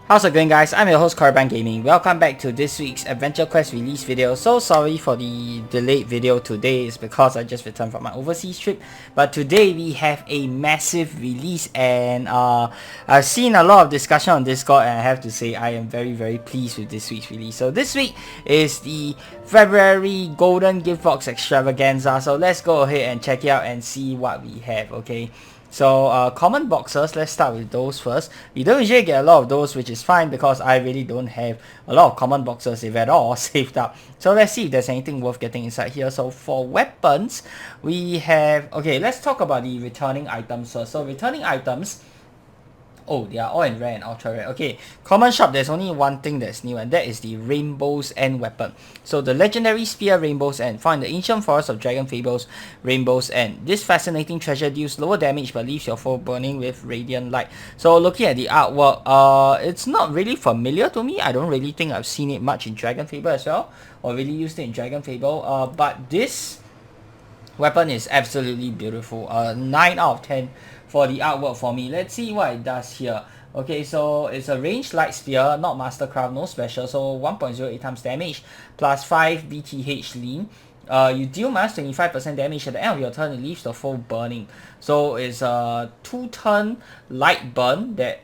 How's it going, guys? I'm your host Caravan Gaming. Welcome back to this week's Adventure Quest release video. So sorry for the delayed video today. It's because I just returned from my overseas trip. But today we have a massive release, and I've seen a lot of discussion on Discord, and I have to say I am very pleased with this week's release. So this week is the February Golden Giftbox Extravaganza. So let's go ahead and check it out and see what we have, okay? So common boxes, let's start with those first. We don't usually get a lot of those, which is fine because I really don't have a lot of common boxes, if at all, saved up. So let's see if there's anything worth getting inside here. So for weapons, we have, okay, let's talk about the returning items first. So returning items, oh, they are all in rare and ultra rare. Okay, common shop, there's only one thing that's new, and that is the Rainbow's End weapon. So the legendary spear Rainbow's End, found in the ancient forest of Dragon Fables, Rainbow's End. This fascinating treasure deals lower damage but leaves your foe burning with radiant light. So looking at the artwork, it's not really familiar to me. I don't really think I've seen it much in Dragon Fable as well, or really used it in Dragon Fable. But this weapon is absolutely beautiful. 9 out of 10 for the artwork for me. Let's see what it does here. Okay, so it's a ranged light spear, not mastercraft, no special, so 1.08 times damage plus 5 BTH lean. You deal minus 25% damage at the end of your turn. It leaves the foe burning. So it's a 2-turn light burn that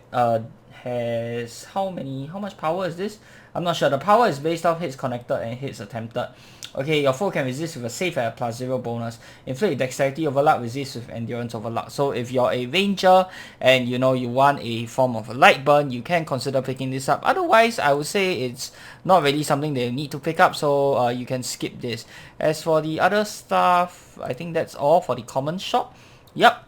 has how much power is this? I'm not sure. The power is based off hits connected and hits attempted. Okay, your foe can resist with a save at a +0 bonus. Inflict dexterity overlock, resist with endurance overlock. So if you're a ranger and you want a form of a light burn, you can consider picking this up. Otherwise, I would say it's not really something that you need to pick up, so you can skip this. As for the other stuff, I think that's all for the common shop. Yep.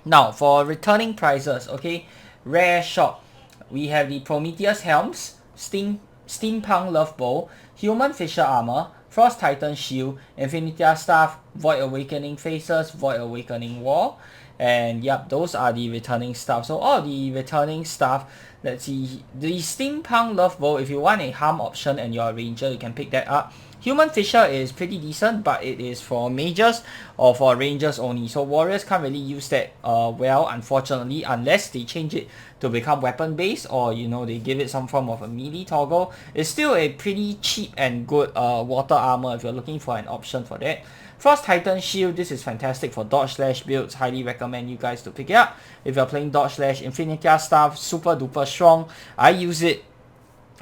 Now for returning prizes, okay, rare shop, we have the Prometheus helms, Steampunk love bow, Human Fisher armor, Frost Titan shield, Infinitia staff, Void Awakening faces, Void Awakening wall, and yep, those are the returning stuff. So all the returning stuff, let's see, the Steampunk love bow, if you want a harm option and you're a ranger, you can pick that up. Human Fisher is pretty decent, but it is for mages or for rangers only. So warriors can't really use that well, unfortunately, unless they change it to become weapon based, or they give it some form of a melee toggle. It's still a pretty cheap and good water armor if you're looking for an option for that. Frost Titan shield, this is fantastic for dodge slash builds. Highly recommend you guys to pick it up if you're playing dodge slash. Infinitia staff, super duper strong. I use it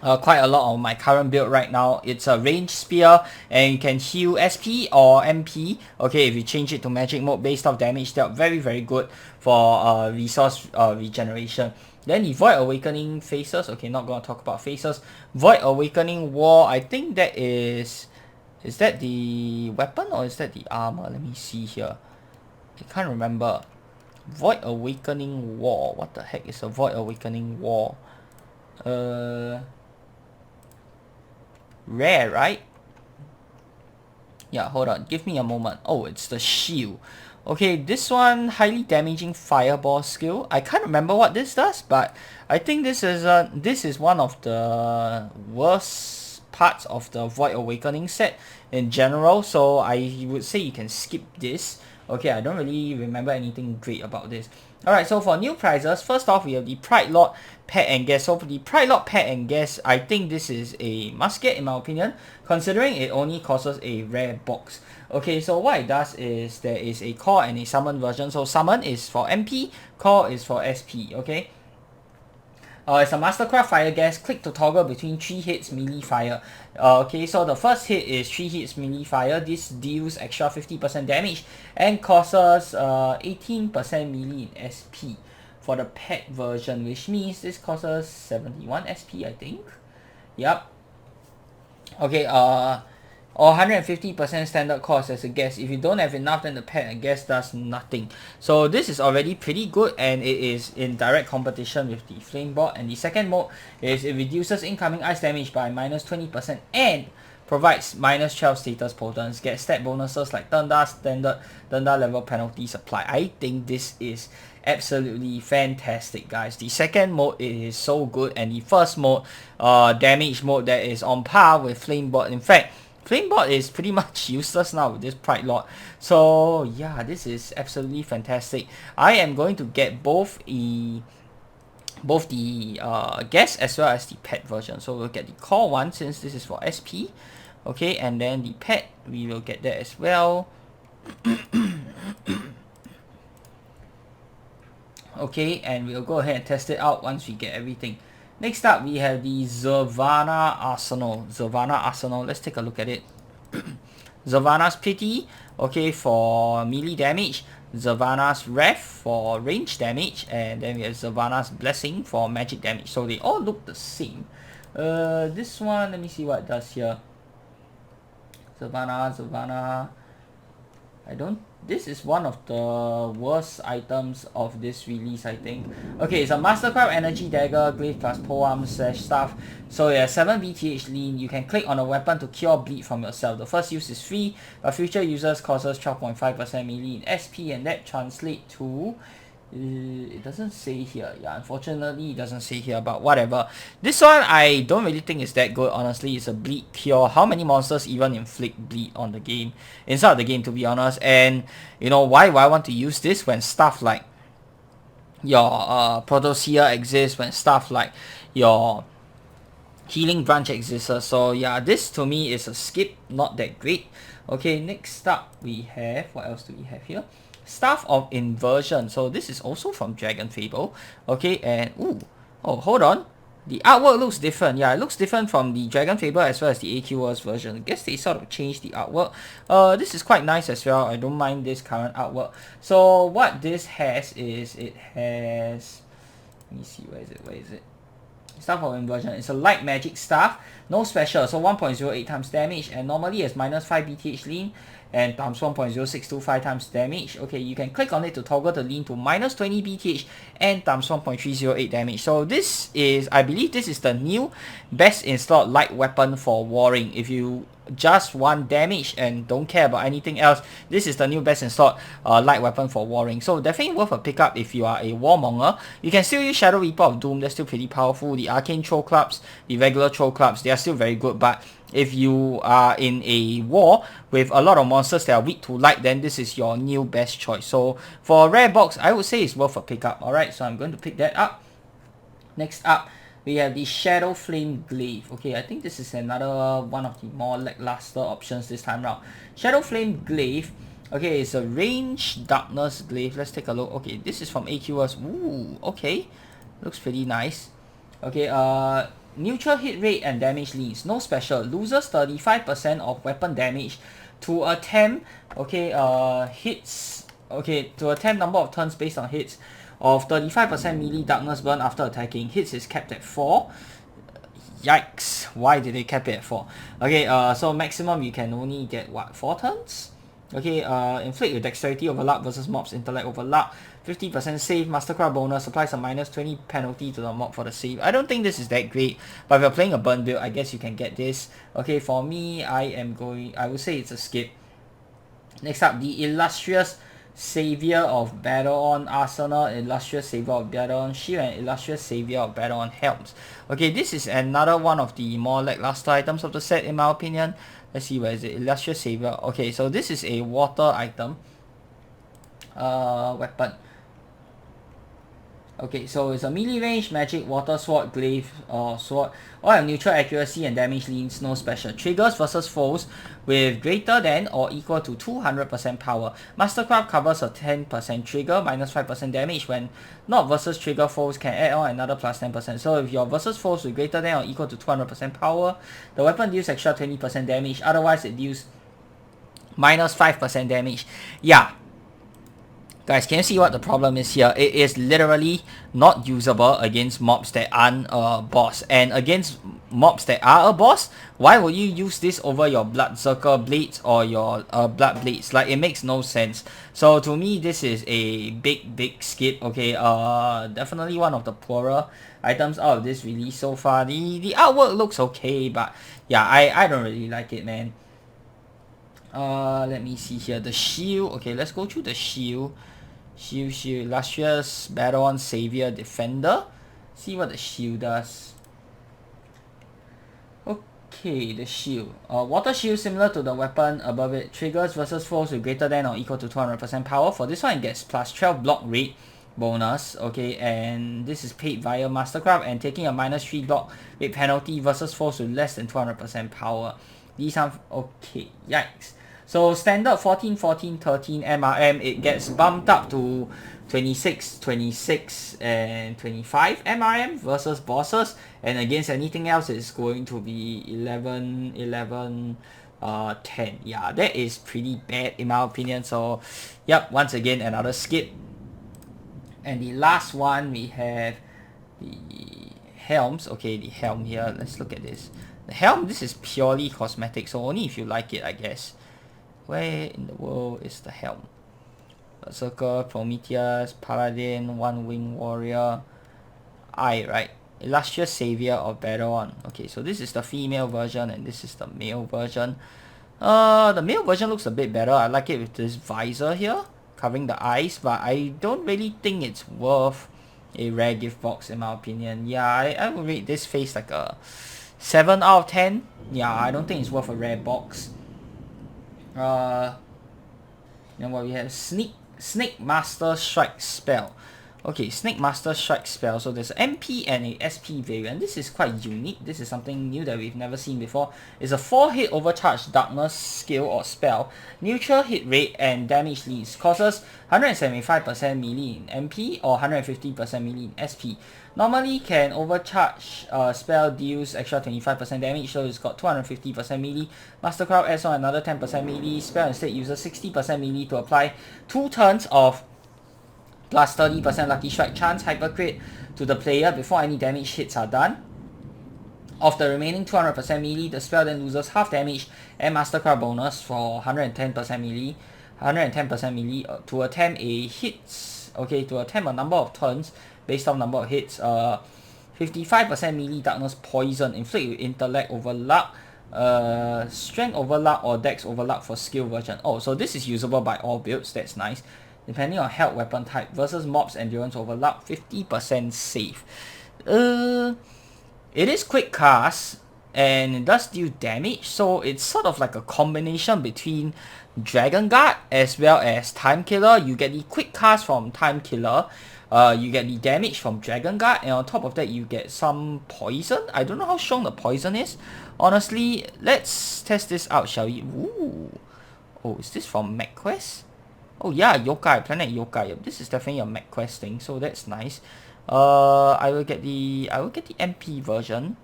quite a lot on my current build right now. It's a ranged spear and you can heal SP or MP. Okay, if you change it to magic mode based off damage dealt, very good for resource regeneration. Then the Void Awakening faces. Okay, not gonna talk about faces. Void Awakening War, I think that is that the weapon or is that the armor? Let me see here. I can't remember. Void Awakening War. What the heck is a Void Awakening War? Rare, right? Yeah, hold on, give me a moment. Oh, it's the shield. Okay, this one, highly damaging fireball skill. I can't remember what this does, but I think this is one of the worst parts of the Void Awakening set in general, so I would say you can skip this. Okay, I don't really remember anything great about this. Alright, so for new prizes, first off we have the Pride Lord Pet and Guest. So for the Pride Lord Pet and Guest, I think this is a must get in my opinion, considering it only costs a rare box. Okay, so what it does is there is a core and a summon version. So summon is for MP, core is for SP, okay? It's a Mastercraft Fire Gas. Click to toggle between 3 hits melee fire. Okay, so the first hit is 3 hits melee fire. This deals extra 50% damage and costs 18% melee in SP for the pet version, which means this costs 71 SP, I think. Yep. Okay, or 150% standard cost as a guess. If you don't have enough, then the pet, I guess, does nothing. So this is already pretty good, and it is in direct competition with the flame board. And the second mode is it reduces incoming ice damage by -20% and provides -12 status potents. Get stat bonuses like Thunder, Standard, Thunder level penalties apply. I think this is absolutely fantastic, guys. The second mode is so good, and the first mode, damage mode, that is on par with flame board. In fact, Flamebot is pretty much useless now with this Pride Lord. So yeah, this is absolutely fantastic. I am going to get both a both the guest as well as the pet version. So we'll get the core one since this is for SP. Okay, and then the pet, we will get that as well. Okay, and we'll go ahead and test it out once we get everything. Next up, we have the Zervana Arsenal. Let's take a look at it. Zervana's Pity, okay, for melee damage. Zervana's Wrath for range damage. And then we have Zervana's Blessing for magic damage. So they all look the same. This one, let me see what it does here. Zervana. This is one of the worst items of this release, I think. Okay, it's a Mastercraft Energy Dagger, Glaive plus Polearm / Staff. So yeah, 7 BTH lean. You can click on a weapon to cure bleed from yourself. The first use is free, but future users causes 12.5% melee in SP, and that translates to... it doesn't say here. Yeah, unfortunately it doesn't say here, but whatever. This one I don't really think is that good, honestly. It's a bleed cure. How many monsters even inflict bleed on the game, inside the game, to be honest? And you know, why I want to use this when stuff like your Protosia exists, when stuff like your Healing Branch exists? So yeah, this to me is a skip, not that great. Okay, next up we have, what else do we have here? Staff of Inversion. So this is also from Dragon Fable. Okay, and oh, hold on. The artwork looks different. Yeah, it looks different from the Dragon Fable as well as the AQW's version. I guess they sort of changed the artwork. This is quite nice as well. I don't mind this current artwork. So what this has is, it has... Let me see, where is it? Staff of Inversion. It's a light magic staff. No special. So 1.08 times damage. And normally it's minus 5 BTH lean. And times 1.0625 times damage. Okay, you can click on it to toggle the lean to minus 20 BTH and times 1.308 damage. So this is, I believe this is the new best installed light weapon for warring. If you just want damage and don't care about anything else, this is the new best installed light weapon for warring. So definitely worth a pickup if you are a warmonger. You can still use Shadow Reaper of Doom. That's still pretty powerful. The Arcane Troll Clubs, the regular Troll Clubs, they are still very good. But if you are in a war with a lot of monsters that are weak to light, then this is your new best choice. So for a rare box, I would say it's worth a pickup. Alright, so I'm going to pick that up. Next up, we have the Shadow Flame Glaive. Okay, I think this is another one of the more lackluster options this time around. Shadow Flame Glaive. Okay, it's a range darkness glaive. Let's take a look. Okay, this is from AQW's. Ooh, okay. Looks pretty nice. Okay, neutral hit rate and damage leans. No special. Loses 35% of weapon damage to attempt, okay, hits, okay, to attempt number of turns based on hits of 35% melee darkness burn after attacking. Hits is capped at 4. Yikes. Why did they cap it at 4? Okay, so maximum you can only get, what, 4 turns? Okay, inflict with dexterity overlap versus mobs intellect overlap. 50% save, mastercraft bonus, applies a minus 20 penalty to the mob for the save. I don't think this is that great, but if you're playing a burn build, I guess you can get this. Okay, for me, I would say it's a skip. Next up, the Illustrious Savior of Battleon Arsenal, Illustrious Savior of Battleon Shield, and Illustrious Savior of Battleon Helms. Okay, this is another one of the more lackluster items of the set, in my opinion. Let's see, where is it? Illustrious Savior. Okay, so this is a water item. Weapon. Okay, so it's a melee range, magic, water, sword, glaive, sword. All have neutral accuracy and damage leans, no special. Triggers versus foes with greater than or equal to 200% power. Mastercraft covers a 10% trigger, minus 5% damage. When not versus trigger, foes can add on another plus 10%. So if you're versus foes with greater than or equal to 200% power, the weapon deals extra 20% damage. Otherwise, it deals minus 5% damage. Yeah. Guys, can you see what the problem is here? It is literally not usable against mobs that aren't a boss. And against mobs that are a boss, why would you use this over your Bloodsucker Blades or your Blood Blades? Like, it makes no sense. So to me, this is a big skip. Okay, definitely one of the poorer items out of this release so far. The artwork looks okay, but yeah, I don't really like it, man. Let me see here. The shield. Okay, let's go through the shield. Shield, Illustrious Battleon Savior Defender. See what the shield does. Okay, the shield. Water shield similar to the weapon above it. Triggers versus foes with greater than or equal to 200% power. For this one, it gets plus 12 block rate bonus, okay, and this is paid via Mastercraft, and taking a -3 block with penalty versus foes with less than 200% power. These are okay, yikes. So standard 14, 14, 13 MRM, it gets bumped up to 26, 26, and 25 MRM versus bosses, and against anything else it's going to be 11, 11, 10. Yeah, that is pretty bad in my opinion. So yep, once again another skip. And the last one we have the helms. Okay, the helm here, let's look at this. The helm, this is purely cosmetic, so only if you like it, I guess. Where in the world is the helm? Berserker, Prometheus, Paladin, One Wing Warrior, right? Illustrious Savior of Battleon. Okay, so this is the female version and this is the male version. The male version looks a bit better. I like it with this visor here, covering the eyes, but I don't really think it's worth a rare gift box in my opinion. Yeah, I would rate this face like a 7 out of 10. Yeah, I don't think it's worth a rare box. Then what we have, Snake Master Strike Spell. Okay, Snake Master Strike Spell. So there's an MP and a SP variant. This is quite unique. This is something new that we've never seen before. It's a 4-hit overcharged darkness skill or spell. Neutral hit rate and damage leads. Causes 175% melee in MP or 150% melee in SP. Normally can overcharge spell deals extra 25% damage, so it's got 250% melee. Mastercraft adds on another 10% melee. Spell instead uses 60% melee to apply 2 turns of plus 30% lucky strike chance hypercrit to the player before any damage hits are done. Of the remaining 200% melee, the spell then loses half damage and Mastercraft bonus for 110% melee, 110% melee to attempt a hits. Okay, to attempt a number of turns based on number of hits. 55% melee darkness poison, inflict with intellect over luck, strength over luck or dex over luck for skill version. Oh, so this is usable by all builds. That's nice. Depending on health weapon type versus mobs endurance over luck, 50% save. It is quick cast and it does deal damage, so it's sort of like a combination between Dragon Guard as well as Time Killer. You get the quick cast from Time Killer, you get the damage from Dragon Guard, and on top of that you get some poison. I don't know how strong the poison is. Honestly, let's test this out, shall we? Ooh. Oh, is this from MechQuest? Oh yeah, Yokai, Planet Yokai. This is definitely a MechQuest thing, so that's nice. I will get the MP version.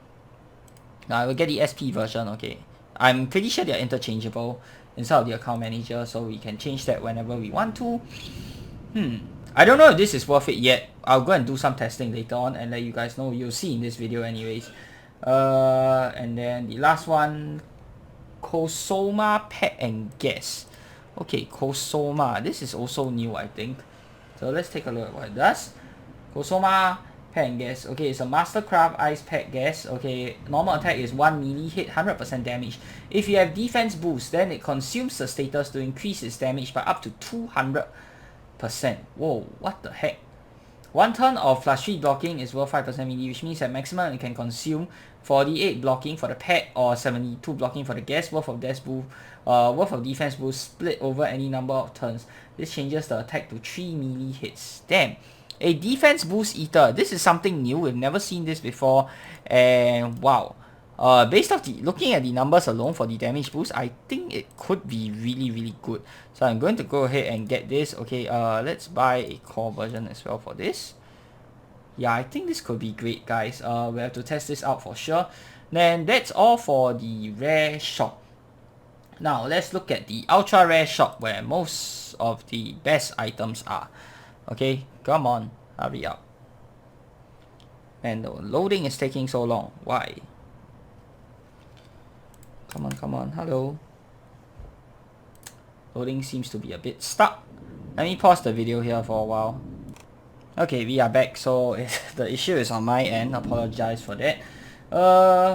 No, I will get the SP version. Okay, I'm pretty sure they're interchangeable inside of the account manager, so we can change that whenever we want to. I don't know if this is worth it yet. I'll go and do some testing later on and let you guys know. You'll see in this video anyways. And then the last one, Kosoma Pet and Guess. Okay, Kosoma. This is also new, I think. So let's take a look at what it does. Kosoma Pet and Guess. Okay, it's a Mastercraft Ice Pet Guess. Okay, normal attack is 1 melee hit, 100% damage. If you have defense boost, then it consumes the status to increase its damage by up to 200%. Whoa, what the heck? 1 turn of +3 blocking is worth 5% melee, which means that maximum it can consume 48 blocking for the pet or 72 blocking for the guest, worth of defense boost split over any number of turns. This changes the attack to 3 melee hits. Damn. A defense boost eater. This is something new. We've never seen this before. And wow. Based off looking at the numbers alone for the damage boost, I think it could be really, really good. So I'm going to go ahead and get this. Okay, let's buy a core version as well for this. Yeah, I think this could be great, guys. We have to test this out for sure. Then that's all for the rare shop. Now let's look at the ultra rare shop where most of the best items are. Okay, come on, hurry up. And the loading is taking so long. Why? Come on, hello. Loading seems to be a bit stuck. Let me pause the video here for a while. Okay, we are back. So the issue is on my end. Apologize for that.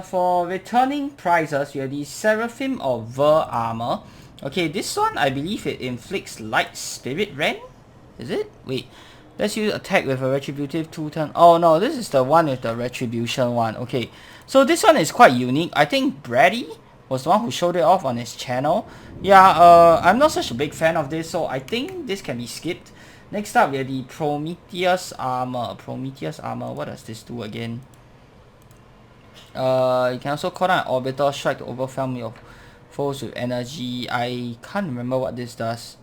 For returning prizes, we have the Seraphim of Ver armor. Okay, this one I believe it inflicts light spirit rend. Is it? Wait. Let's use attack with a retributive 2-turn. Oh no, this is the one with the retribution one. Okay, so this one is quite unique. I think Brady was the one who showed it off on his channel. Yeah, I'm not such a big fan of this, so I think this can be skipped. Next up, we have the Prometheus Armor. Prometheus Armor, what does this do again? You can also call down an orbital strike to overwhelm your foes with energy. I can't remember what this does.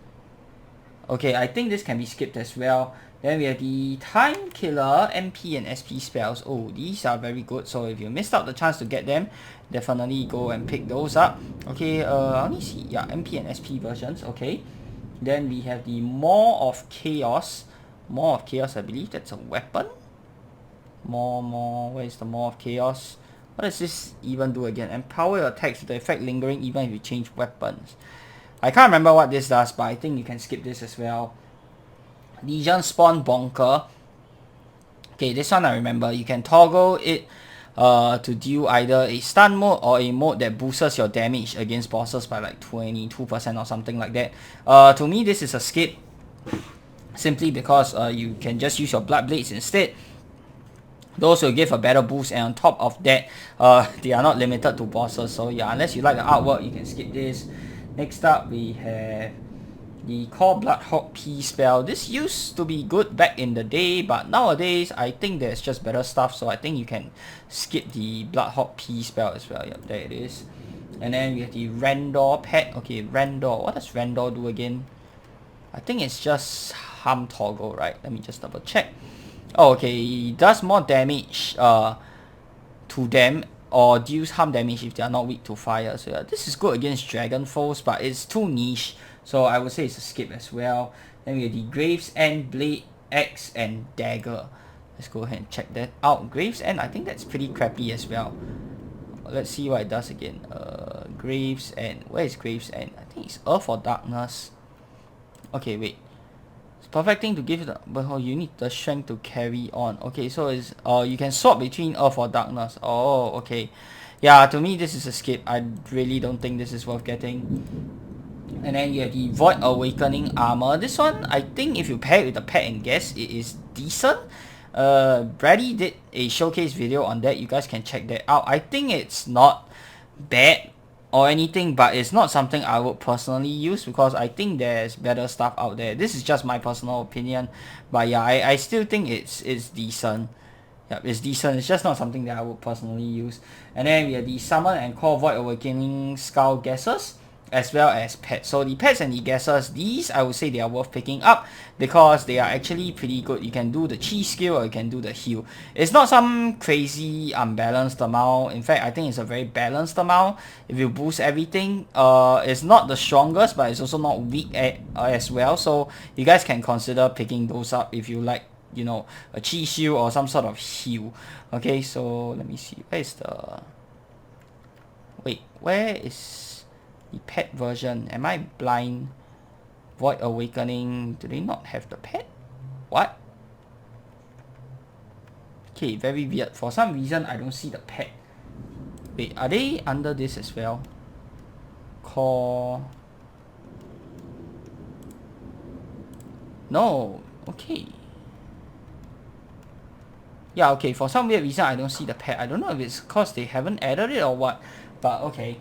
Okay, I think this can be skipped as well. Then we have the Time Killer, MP and SP spells. Oh, these are very good. So if you missed out the chance to get them, definitely go and pick those up. Okay, I only see, yeah, MP and SP versions. Okay. Then we have the Maw of Chaos. Maw of Chaos, I believe that's a weapon. Where's the Maw of Chaos? What does this even do again? Empower your attacks with the effect lingering even if you change weapons. I can't remember what this does, but I think you can skip this as well. Legion Spawn Bonker. Okay, this one I remember. You can toggle it to deal either a stun mode or a mode that boosts your damage against bosses by like 22% or something like that. To me, this is a skip. Simply because you can just use your Blood Blades instead. Those will give a better boost, and on top of that, they are not limited to bosses. So yeah, unless you like the artwork, you can skip this. Next up, we have the Core Bloodhawk P spell. This used to be good back in the day, but nowadays, I think there's just better stuff. So I think you can skip the Bloodhawk P spell as well. Yep, there it is. And then we have the Randor pet. Okay, Randor. What does Randor do again? I think it's just harm toggle, right? Let me just double check. Oh, okay, it does more damage to them, or deals harm damage if they are not weak to fire. So yeah, this is good against dragon foes, but it's too niche, so I would say it's a skip as well. Then we have the Graves End Blade, Axe, and Dagger. Let's go ahead and check that out. Graves End, I think that's pretty crappy as well. Let's see what it does again. Graves End. Where is Graves End? I think it's Earth or Darkness. Okay, wait. Perfect thing to give you the, but you need the strength to carry on. Okay, so it's you can swap between Earth or Darkness. Oh, okay. Yeah, to me this is a skip. I really don't think this is worth getting. And then you have the Void Awakening Armor. This one, I think if you pair it with the Pet and Guess, it is decent. Brady did a showcase video on that. You guys can check that out. I think it's not bad or anything, but it's not something I would personally use because I think there's better stuff out there. This is just my personal opinion, but yeah, I still think it's decent. Yeah, it's decent. It's just not something that I would personally use. And then we have the Summon and Call Void Awakening Skull Guesses, as well as pets. So the pets and the guesses, these I would say they are worth picking up because they are actually pretty good. You can do the chi skill or you can do the heal. It's not some crazy unbalanced amount. In fact, I think it's a very balanced amount. If you boost everything, it's not the strongest, but it's also not weak as well. So you guys can consider picking those up if you like, you know, a chi shield or some sort of heal. Okay, so let me see. Where is the... Wait, where is the pet version? Am I blind? Void Awakening. Do they not have the pet? What? Okay, very weird. For some reason, I don't see the pet. Wait, are they under this as well? Core. No. Okay. Yeah, okay. For some weird reason, I don't see the pet. I don't know if it's because they haven't added it or what. But okay.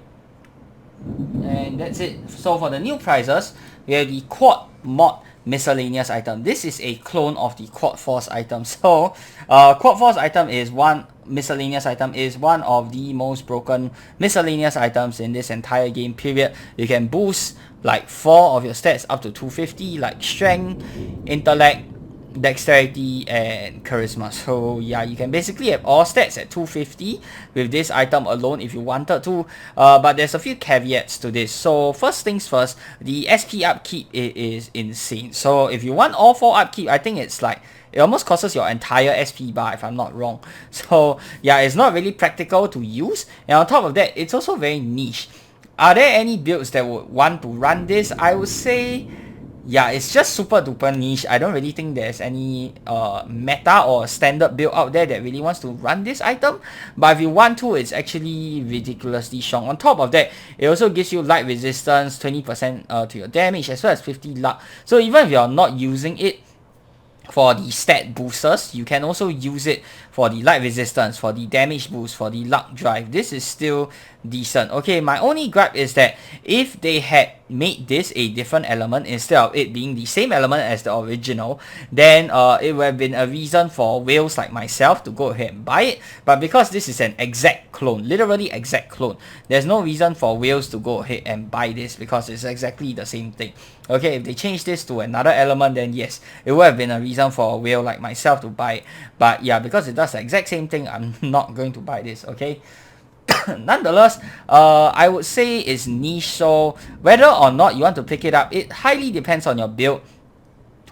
And that's it. So for the new prizes, we have the Quad Mod Miscellaneous item. This is a clone of the Quad Force item. So Quad Force item is miscellaneous item is one of the most broken miscellaneous items in this entire game period. You can boost like 4 of your stats up to 250, like strength, intellect, dexterity, and charisma. So yeah, you can basically have all stats at 250 with this item alone if you wanted to, but there's a few caveats to this. So first things first, the SP upkeep is insane. So if you want all 4 upkeep, I think it's like it almost costs your entire SP bar if I'm not wrong. So yeah, it's not really practical to use, and on top of that, it's also very niche. Are there any builds that would want to run this? I would say yeah, it's just super duper niche. I don't really think there's any meta or standard build out there that really wants to run this item. But if you want to, it's actually ridiculously strong. On top of that, it also gives you light resistance, 20% to your damage, as well as 50 luck. So even if you're not using it for the stat boosters, you can also use it for the light resistance, for the damage boost, for the luck drive. This is still decent. Okay, my only gripe is that if they had made this a different element instead of it being the same element as the original, then it would have been a reason for whales like myself to go ahead and buy it. But because this is an exact clone, literally exact clone, there's no reason for whales to go ahead and buy this because it's exactly the same thing. Okay, if they change this to another element, then yes, it would have been a reason for a whale like myself to buy it. But yeah, because it does the exact same thing, I'm not going to buy this. Okay. Nonetheless, I would say it's niche, so whether or not you want to pick it up, it highly depends on your build.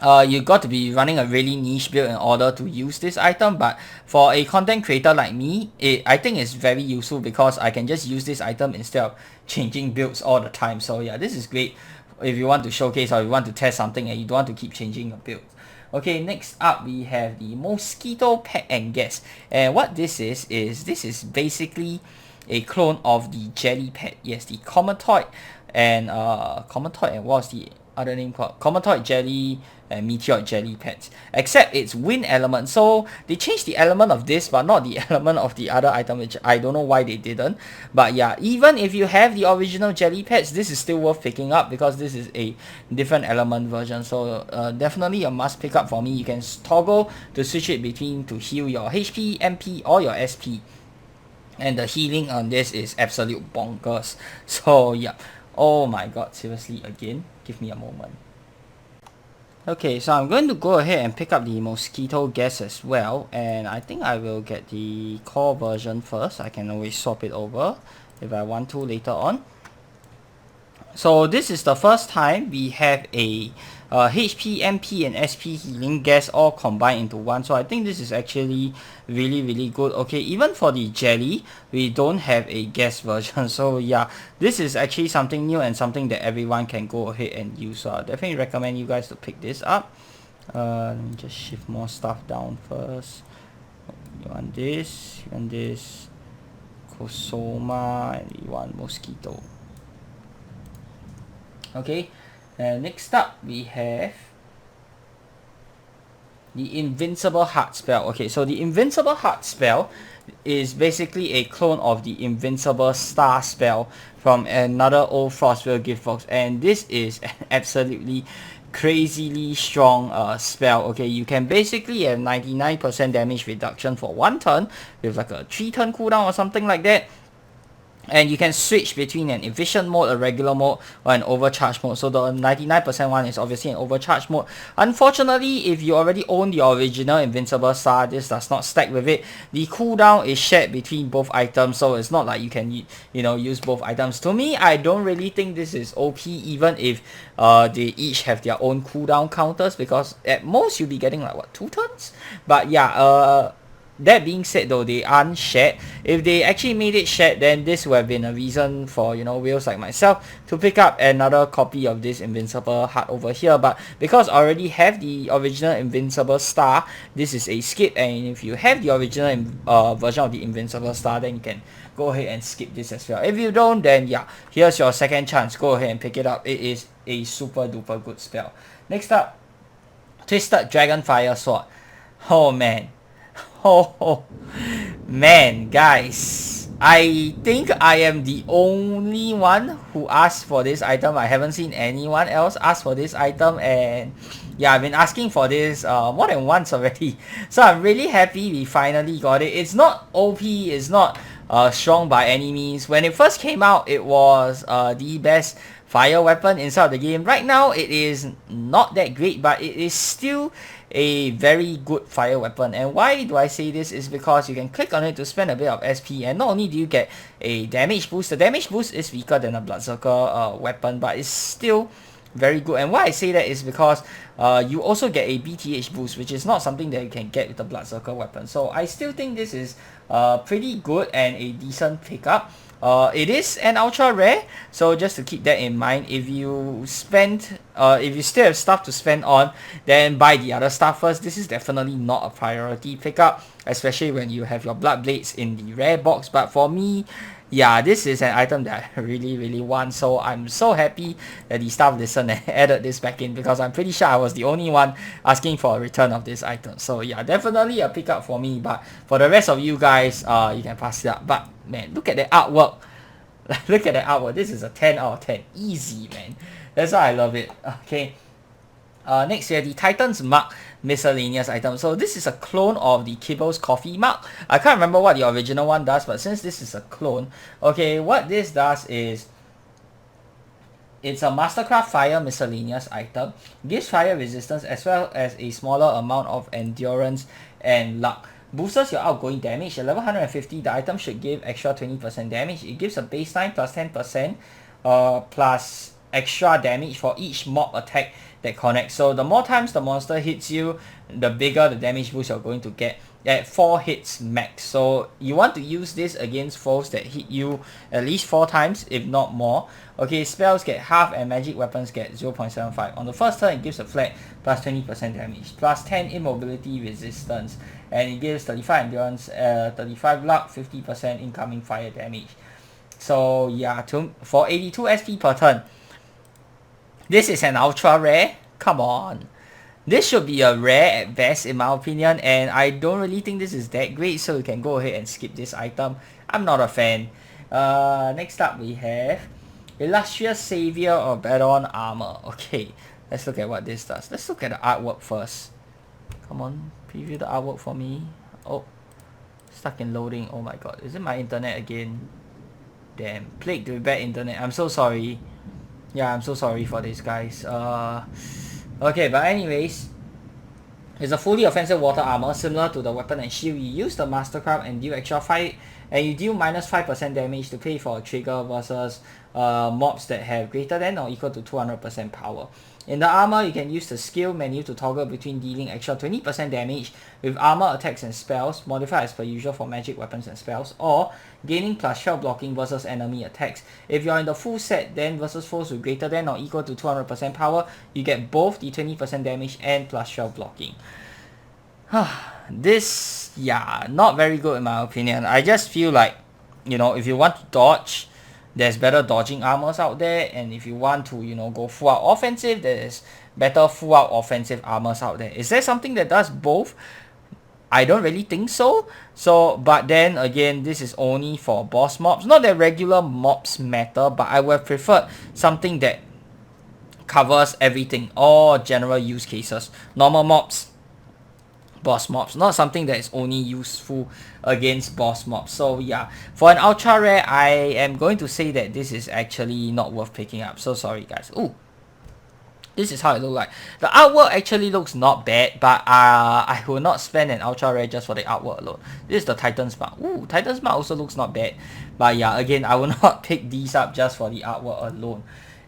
You got to be running a really niche build in order to use this item, but for a content creator like me, I think it's very useful because I can just use this item instead of changing builds all the time. So yeah, this is great if you want to showcase or you want to test something and you don't want to keep changing your build. Okay, next up we have the Mosquito Pet and Guess, and what this is basically a clone of the jelly pet. Yes, the Cometoid and Cometoid and what's the other name called? Cometoid jelly and Meteor jelly pets. Except it's wind element. So they changed the element of this but not the element of the other item, which I don't know why they didn't. But yeah, even if you have the original jelly pets, this is still worth picking up because this is a different element version. So definitely a must pick up for me. You can toggle to switch it between to heal your HP, MP or your SP. And the healing on this is absolute bonkers. So yeah, oh my god, seriously, again, give me a moment. Okay, so I'm going to go ahead and pick up the Mosquito Guess as well, and I think I will get the core version first. I can always swap it over if I want to later on. So this is the first time we have a HP, MP and SP healing guess all combined into one. So I think this is actually really good. Okay, even for the jelly, we don't have a guess version. So yeah, this is actually something new and something that everyone can go ahead and use. So I definitely recommend you guys to pick this up. Let me just shift more stuff down first. You want this, Kosoma, and you want Mosquito. Okay, and next up we have the Invincible Heart spell. Okay, so the Invincible Heart spell is basically a clone of the Invincible Star spell from another old Frostwheel Giftbox, and this is an absolutely crazily strong spell. Okay, you can basically have 99% damage reduction for 1 turn with like a 3-turn cooldown or something like that. And you can switch between an efficient mode, a regular mode, or an overcharge mode. So the 99% one is obviously an overcharge mode. Unfortunately, if you already own the original Invincible Star, this does not stack with it. The cooldown is shared between both items, so it's not like you can, you know, use both items. To me, I don't really think this is OP, even if they each have their own cooldown counters, because at most you'll be getting like what, 2 turns? But yeah, that being said though, they aren't shared. If they actually made it shared, then this would have been a reason for, you know, whales like myself to pick up another copy of this Invincible Heart over here. But because I already have the original Invincible Star, this is a skip. And if you have the original version of the Invincible Star, then you can go ahead and skip this as well. If you don't, then yeah, here's your second chance. Go ahead and pick it up. It is a super duper good spell. Next up, Twisted Dragonfire Sword. Oh man. Oh man, guys, I think I am the only one who asked for this item. I haven't seen anyone else ask for this item, and yeah, I've been asking for this more than once already. So I'm really happy we finally got it. It's not OP, it's not strong by any means. When it first came out, it was the best fire weapon inside of the game. Right now, it is not that great, but it is still a very good fire weapon. And why do I say this is because you can click on it to spend a bit of SP, and not only do you get a damage boost, the damage boost is weaker than a Bloodsucker weapon, but it's still very good. And why I say that is because you also get a BTH boost, which is not something that you can get with the Bloodsucker weapon. So I still think this is pretty good and a decent pickup. It is an ultra rare, so just to keep that in mind. If you spend, if you still have stuff to spend on, then buy the other stuff first. This is definitely not a priority pickup, especially when you have your Blood Blades in the rare box. But for me, yeah, this is an item that I really want. So I'm so happy that the staff listened and added this back in, because I'm pretty sure I was the only one asking for a return of this item. So yeah, definitely a pickup for me. But for the rest of you guys, you can pass it up. But man, look at the artwork. Like, look at the artwork. This is a 10 out of 10. Easy, man. That's why I love it. Okay. Next we have the Titan's Mug miscellaneous item. So this is a clone of the Kibbles Coffee Mug. I can't remember what the original one does, but since this is a clone, okay, what this does is it's a Mastercraft Fire miscellaneous item. Gives fire resistance as well as a smaller amount of endurance and luck. Boosts your outgoing damage. At level 150, the item should give extra 20% damage. It gives a baseline plus 10% plus extra damage for each mob attack that connects. So the more times the monster hits you, the bigger the damage boost you're going to get at 4 hits max. So you want to use this against foes that hit you at least 4 times, if not more. Okay, spells get half and magic weapons get 0.75. On the first turn, it gives a flat plus 20% damage, plus 10 immobility resistance, and it gives 35 endurance, 35 luck, 50% incoming fire damage. So yeah, for 82 SP per turn. This is an ultra rare. Come on. This should be a rare at best in my opinion, and I don't really think this is that great, so you can go ahead and skip this item. I'm not a fan. Next up we have Illustrious Savior of Battleon Armor. Okay, let's look at what this does. Let's look at the artwork first. Come on, preview the artwork for me. Oh, stuck in loading. Oh my god, is it my internet again? Damn, plagued with bad internet. I'm so sorry. Yeah, I'm so sorry for this, guys. Okay, but anyways, it's a fully offensive water armor similar to the weapon and shield. You use the Mastercraft and deal extra 5, and you deal minus 5% damage to pay for a trigger versus mobs that have greater than or equal to 200% power. In the armor, you can use the skill menu to toggle between dealing extra 20% damage with armor attacks and spells, modified as per usual for magic weapons and spells, or gaining plus shell blocking versus enemy attacks. If you're in the full set, then versus foes with greater than or equal to 200% power, you get both the 20% damage and plus shell blocking. This, yeah, not very good in my opinion. I just feel like, you know, if you want to dodge, there's better dodging armors out there, and if you want to, you know, go full out offensive, there's better full out offensive armors out there. Is there something that does both? I don't really think so. But then again, this is only for boss mobs. Not that regular mobs matter, but I would have preferred something that covers everything, all general use cases. Normal mobs, boss mobs, not something that is only useful against boss mobs. So yeah, for an ultra rare, I am going to say that this is actually not worth picking up. So sorry guys. Ooh, this is how it looks like. The artwork actually looks not bad, but I will not spend an ultra rare just for the artwork alone. This is the Titan's Mark. Ooh, Titan's Mark also looks not bad, but yeah, again, I will not pick these up just for the artwork alone.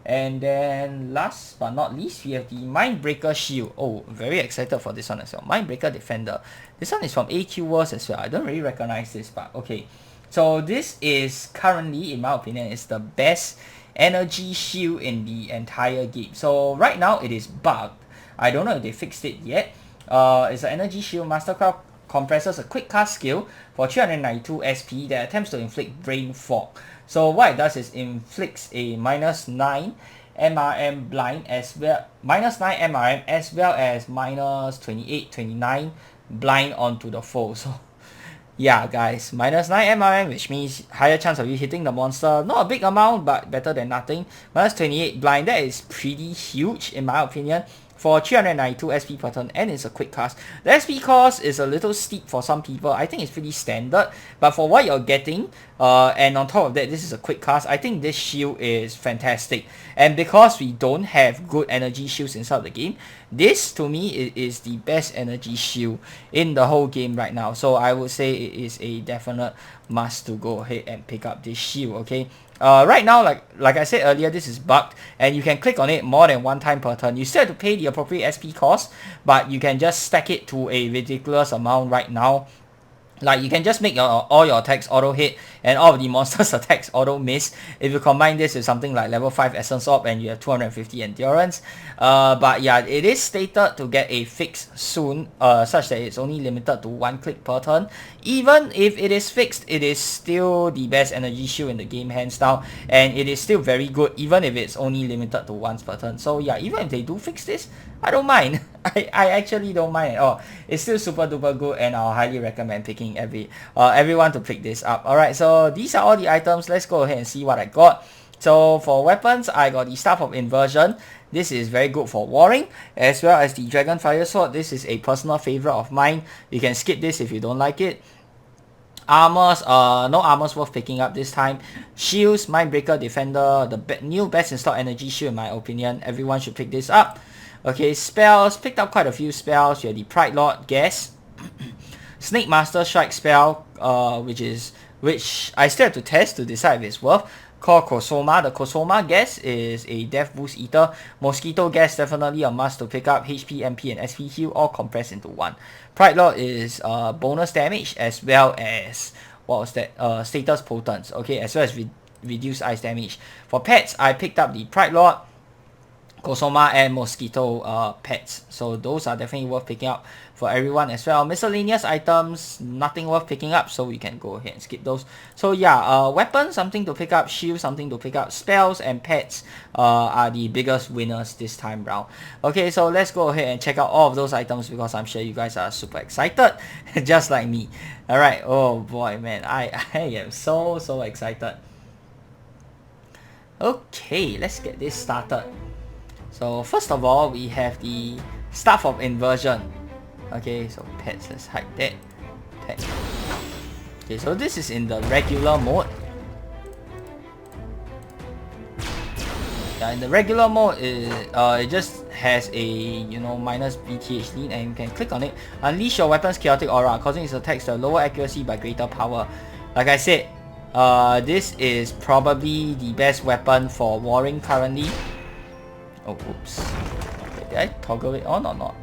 And then last but not least, we have the Mindbreaker Shield. Oh, very excited for this one as well. Mindbreaker Defender. This one is from AQW as well. I don't really recognize this, but okay. So this is currently, in my opinion, is the best energy shield in the entire game. So right now it is bugged. I don't know if they fixed it yet. It's an energy shield. Mastercraft compresses a quick cast skill for 392 SP that attempts to inflict brain fog. So what it does is inflicts a minus 9 MRM blind as well, minus 9 MRM as well as minus 28, 29 blind onto the foe. So yeah guys, minus 9 MRM, which means higher chance of you hitting the monster. Not a big amount, but better than nothing. Minus 28 blind, that is pretty huge in my opinion, for 392 SP per turn, and it's a quick cast. The SP cost is a little steep for some people. I think it's pretty standard, but for what you're getting, and on top of that, this is a quick cast, I think this shield is fantastic. And because we don't have good energy shields inside the game, this to me is the best energy shield in the whole game right now. So I would say it is a definite must to go ahead and pick up this shield, okay? Right now, like I said earlier, this is bugged, and you can click on it more than one time per turn. You still have to pay the appropriate SP cost, but you can just stack it to a ridiculous amount right now. Like, you can just make all your attacks auto hit and all of the monsters attacks auto miss if you combine this with something like level 5 Essence Orb and you have 250 endurance. But yeah, it is stated to get a fix soon, such that it's only limited to 1 click per turn. Even if it is fixed, it is still the best energy shield in the game hands down, and it is still very good even if it's only limited to once per turn. So yeah, even if they do fix this, I don't mind. I actually don't mind at all. It's still super duper good, and I'll highly recommend picking everyone to pick this up. Alright, so these are all the items. Let's go ahead and see what I got. So for weapons, I got the Staff of Inversion. This is very good for warring, as well as the Dragonfire Sword. This is a personal favorite of mine. You can skip this if you don't like it. Armors, no armors worth picking up this time. Shields, Mindbreaker, Defender, the new best in stock energy shield in my opinion. Everyone should pick this up. Okay, spells, picked up quite a few spells. You have the Pride Lord, Guess. Snake Master Strike spell, which I still have to test to decide if it's worth. Called Kosoma. The Kosoma Gas is a Death Boost Eater. Mosquito Gas definitely a must to pick up. HP, MP, and SP heal all compressed into one. Pride Lord is bonus damage as well as, what was that? Status Potence. Okay, as well as reduced ice damage. For pets, I picked up the Pride Lord, Kosoma, and Mosquito pets. So those are definitely worth picking up for everyone as well. Miscellaneous items, nothing worth picking up, so we can go ahead and skip those. So yeah, weapons, something to pick up. Shield, something to pick up. Spells and pets are the biggest winners this time round. Okay, so let's go ahead and check out all of those items, because I'm sure you guys are super excited, just like me. Alright, oh boy, man, I am so excited. Okay, let's get this started. So first of all, we have the Staff of Inversion. Okay, so pets, let's hide that. Pet. Okay, so this is in the regular mode. Yeah, in the regular mode, it just has a minus BTH lead, and you can click on it. Unleash your weapon's chaotic aura, causing its attacks to lower accuracy by greater power. Like I said, this is probably the best weapon for warring currently. Oh, oops. Okay, did I toggle it on or not?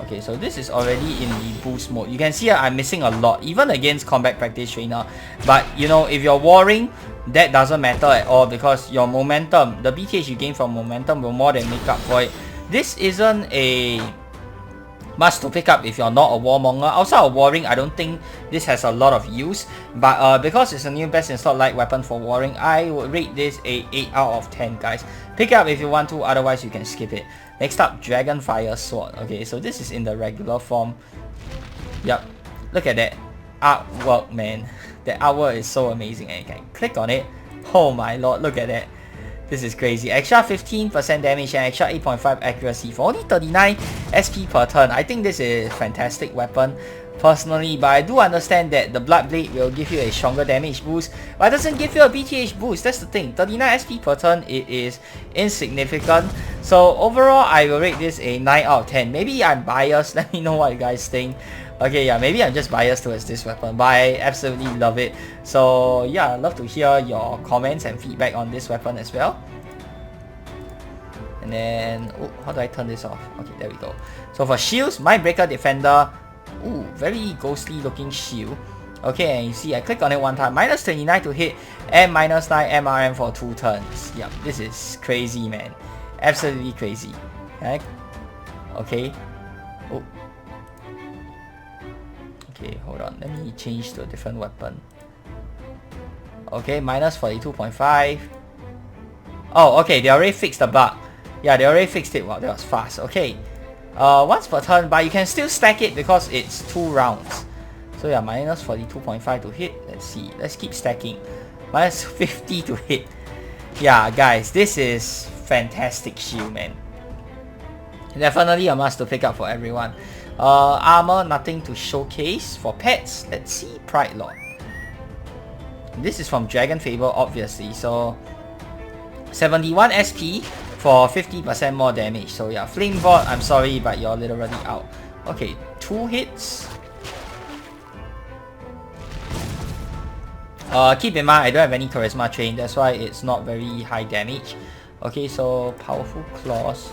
Okay, so this is already in the boost mode. You can see I'm missing a lot, even against Combat Practice Trainer. But, if you're warring, that doesn't matter at all, because your momentum, the BTH you gain from momentum will more than make up for it. This isn't a must to pick up if you're not a warmonger. Outside of warring, I don't think this has a lot of use. But because it's a new best in stock light weapon for warring, I would rate this a 8 out of 10, guys. Pick up if you want to, otherwise you can skip it. Next up, Dragonfire Sword. Okay, so this is in the regular form. Yep, look at that artwork, man. The artwork is so amazing, and you can click on it. Oh my lord, look at that. This is crazy. Extra 15% damage and extra 8.5 accuracy for only 39 SP per turn. I think this is a fantastic weapon personally, but I do understand that the Blood Blade will give you a stronger damage boost, but it doesn't give you a BTH boost. That's the thing. 39 SP per turn, it is insignificant. So overall, I will rate this a 9 out of 10. Maybe I'm biased. Let me know what you guys think. Okay, yeah, maybe I'm just biased towards this weapon, but I absolutely love it. So yeah, I'd love to hear your comments and feedback on this weapon as well. And then, oh, how do I turn this off? Okay, there we go. So for shields, Mindbreaker, Defender. Ooh, very ghostly looking shield. Okay, and you see I click on it one time, minus 29 to hit and minus 9 MRM for 2 turns. Yep, this is crazy, man. Absolutely crazy. Okay. Oh. Okay, hold on. Let me change to a different weapon. Okay, minus 42.5. Oh, okay, they already fixed the bug. Yeah, they already fixed it. Wow, that was fast. Okay. Once per turn, but you can still stack it because it's 2 rounds. So yeah, minus 42.5 to hit. Let's see. Let's keep stacking. Minus 50 to hit. Yeah, guys, this is fantastic shield, man. Definitely a must to pick up for everyone. Armor, nothing to showcase. For pets, let's see. Pride Lord. This is from Dragon Fable, obviously. So 71 SP for 50% more damage. So yeah, Flame Bot, I'm sorry, but you're literally out. Okay, 2 hits. Keep in mind, I don't have any Charisma train, that's why it's not very high damage. Okay, so Powerful Claws.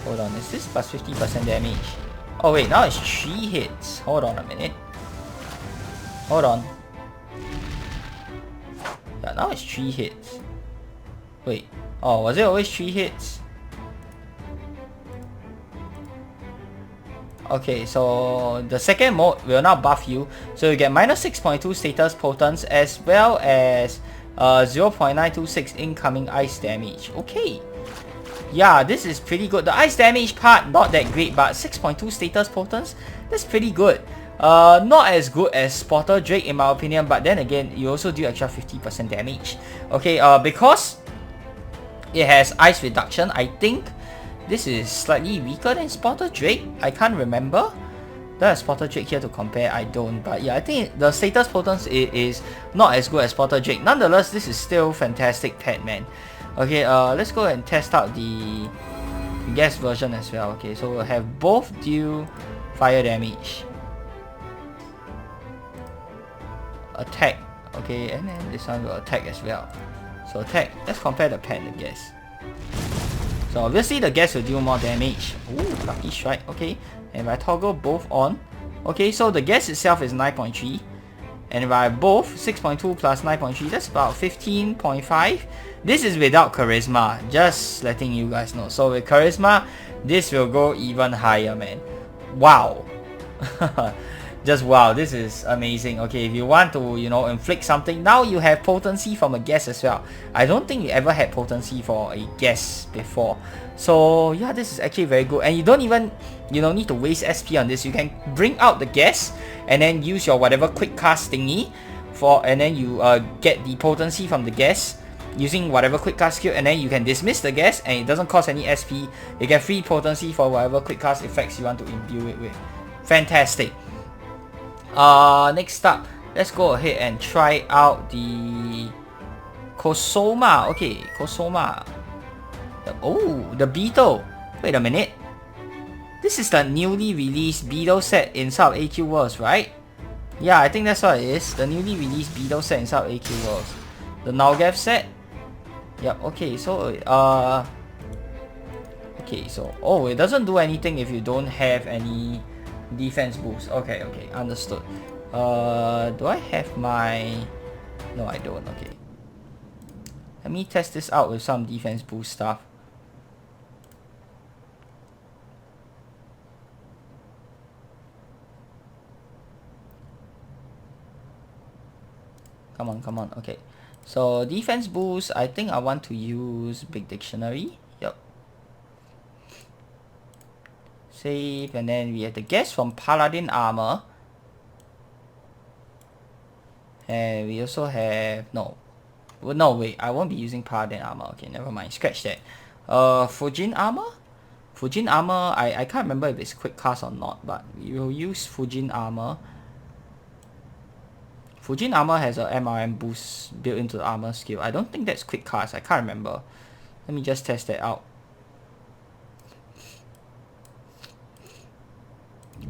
Hold on, is this plus 50% damage? Oh wait, now it's 3 hits. Hold on a minute. Hold on. Yeah, now it's 3 hits. Wait. Oh, was it always 3 hits? Okay, so the second mode will now buff you. So you get minus 6.2 status potence as well as 0.926 incoming ice damage. Okay. yeah, this is pretty good. The ice damage part, not that great, but 6.2 status potence, that's pretty good. Not as good as Spotter Drake in my opinion, but then again, you also do extra 50% damage. Okay, because it has ice reduction, I think this is slightly weaker than Spotter Drake. I can't remember. Do I have Spotter Drake here to compare? I don't, but yeah, I think the status potence is not as good as Spotter Drake. Nonetheless, this is still fantastic pet, man. Okay, let's go and test out the gas version as well. Okay, so we'll have both deal fire damage, attack, okay, and then this one will attack as well. So attack, let's compare the pet and the gas. So obviously the gas will deal more damage. Ooh, lucky strike, okay. And if I toggle both on, okay, so the gas itself is 9.3. And if I have both, 6.2 plus 9.3, that's about 15.5. This is without charisma, just letting you guys know. So with charisma, this will go even higher, man. Wow. Just wow, this is amazing. Okay, if you want to, you know, inflict something, now you have potency from a guess as well. I don't think you ever had potency for a guess before. So yeah, this is actually very good. And you don't even, you know, need to waste SP on this. You can bring out the guess and then use your whatever quick cast thingy for, and then you get the potency from the guess using whatever quick cast skill, and then you can dismiss the guess and it doesn't cost any SP. You get free potency for whatever quick cast effects you want to imbue it with. Fantastic. Next up, let's go ahead and try out the Kosoma. Okay, Kosoma. Oh, the Beetle. Wait a minute. This is the newly released Beetle set inside AQ Worlds, right? Yeah, I think that's what it is. The newly released Beetle set inside AQ Worlds. The Nalgav set. Yep, okay, so okay, so oh, it doesn't do anything if you don't have any defense boost. Okay, okay, understood. Do I have my... No, I don't. Okay. Let me test this out with some defense boost stuff. Come on, come on. Okay. So defense boost, I think I want to use Big Dictionary. Yep. Save, and then we have the guess from Paladin Armor. And we also have... No. Well, no, wait. I won't be using Paladin Armor. Okay, never mind. Scratch that. Fujin Armor? Fujin Armor, I can't remember if it's quick cast or not, but we will use Fujin Armor. Fujin Armor has a MRM boost built into the armor skill. I don't think that's quick cast. I can't remember. Let me just test that out.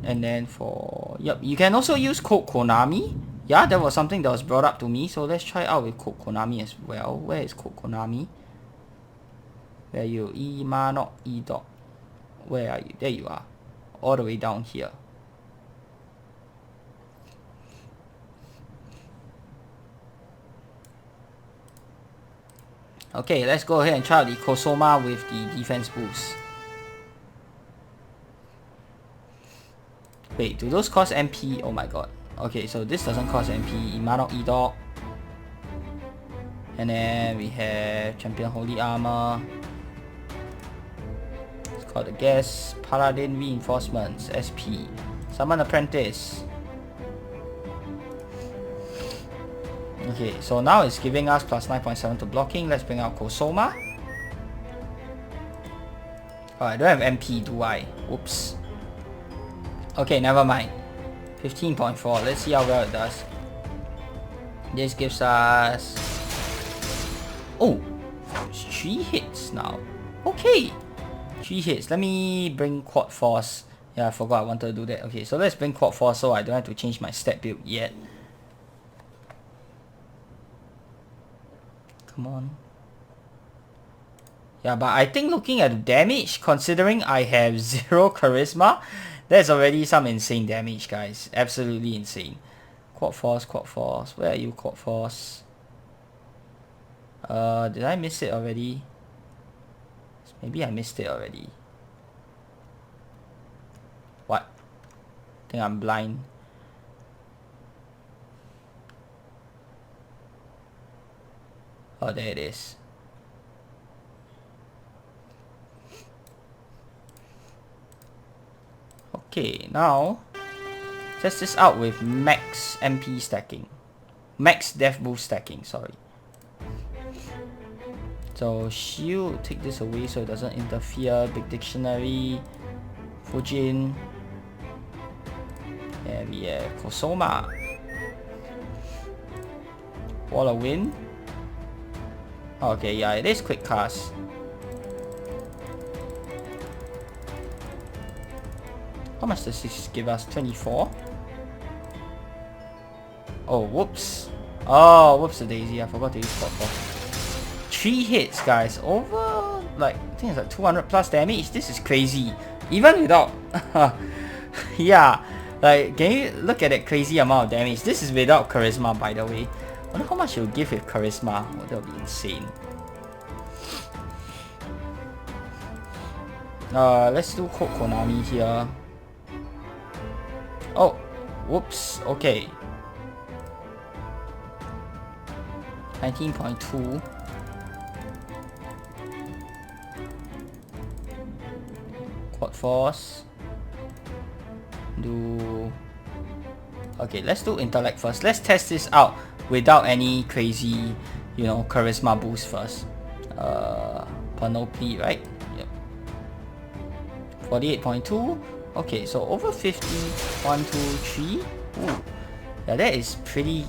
And then for... Yep, you can also use code Konami. Yeah, that was something that was brought up to me. So let's try out with code Konami as well. Where is code Konami? Where are you? Imanok E-Dot. Where are you? There you are. All the way down here. Okay, let's go ahead and try out the Kosoma with the defense boost. Wait, do those cost MP? Oh my god. Okay, so this doesn't cost MP. Imanok E-Dog. And then we have Champion Holy Armor. It's called the Guess. Paladin Reinforcements. SP. Summon Apprentice. Okay, so now it's giving us plus 9.7 to blocking. Let's bring out Kosoma. Oh, I don't have MP, do I? Oops. Okay, never mind. 15.4. Let's see how well it does. This gives us... Oh! 3 hits now. Okay! 3 hits. Let me bring Quad Force. Yeah, I forgot I wanted to do that. Okay, so let's bring Quad Force so I don't have to change my stat build yet. Come on. Yeah, but I think looking at the damage, considering I have 0 charisma, that's already some insane damage, guys. Absolutely insane. Quad Force, Quad Force. Where are you, Quad Force? Did I miss it already? Maybe I missed it already. What? I think I'm blind. Oh, there it is. Okay, now test this out with max MP stacking. Max death boost stacking, sorry. So shield, take this away so it doesn't interfere. Big dictionary, Fujin. And we have Kosoma. Wall of Wind. Okay, yeah, it is quick cast. How much does this give us? 24? Oh, whoops. Oh, whoops the daisy. I forgot to use Pop. 3 hits, guys. Over, like, I think it's like 200 plus damage. This is crazy. Even without... yeah. Like, can you look at that crazy amount of damage? This is without Charisma, by the way. I wonder how much it will give with Charisma. Oh, that would be insane. Let's do Code Konami here. Oh, whoops. Okay. 19.2. Quad Force. Do... Okay, let's do Intellect first. Let's test this out without any crazy, you know, Charisma boost first. Panoply, right? Yep. 48.2. Okay, so over 50. 1, 2, 3. Ooh. Yeah, that is pretty...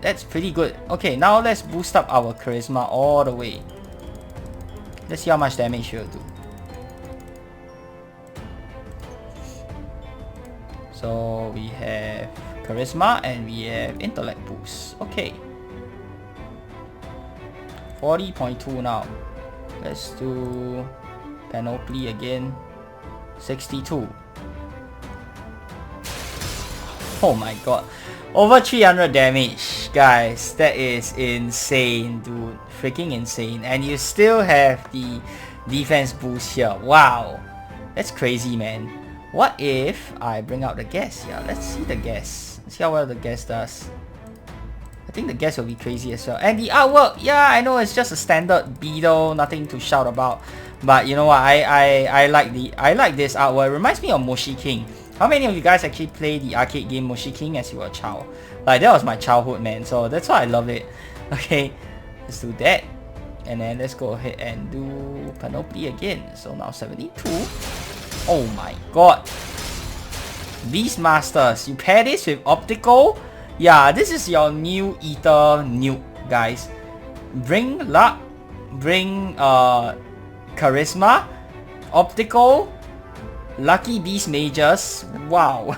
That's pretty good. Okay, now let's boost up our Charisma all the way. Let's see how much damage she'll do. So we have Charisma and we have Intellect boost. Okay. 40.2 now. Let's do Panoply again. 62. Oh my god. Over 300 damage, guys. That is insane, dude. Freaking insane. And you still have the defense boost here. Wow. That's crazy, man. What if I bring out the guess? Yeah, let's see the guess. Let's see how well the guess does. I think the guess will be crazy as well. And the artwork, yeah, I know it's just a standard Beetle, nothing to shout about. But you know what? I like this artwork. It reminds me of Moshi King. How many of you guys actually play the arcade game Moshi King as you were a child? Like, that was my childhood, man. So that's why I love it. Okay, let's do that. And then let's go ahead and do Panoply again. So now 72. Oh my god. Beastmasters. You pair this with Optical. Yeah, this is your new Eater nuke, guys. Bring luck. Bring Charisma. Optical. Lucky Beast Mages. Wow.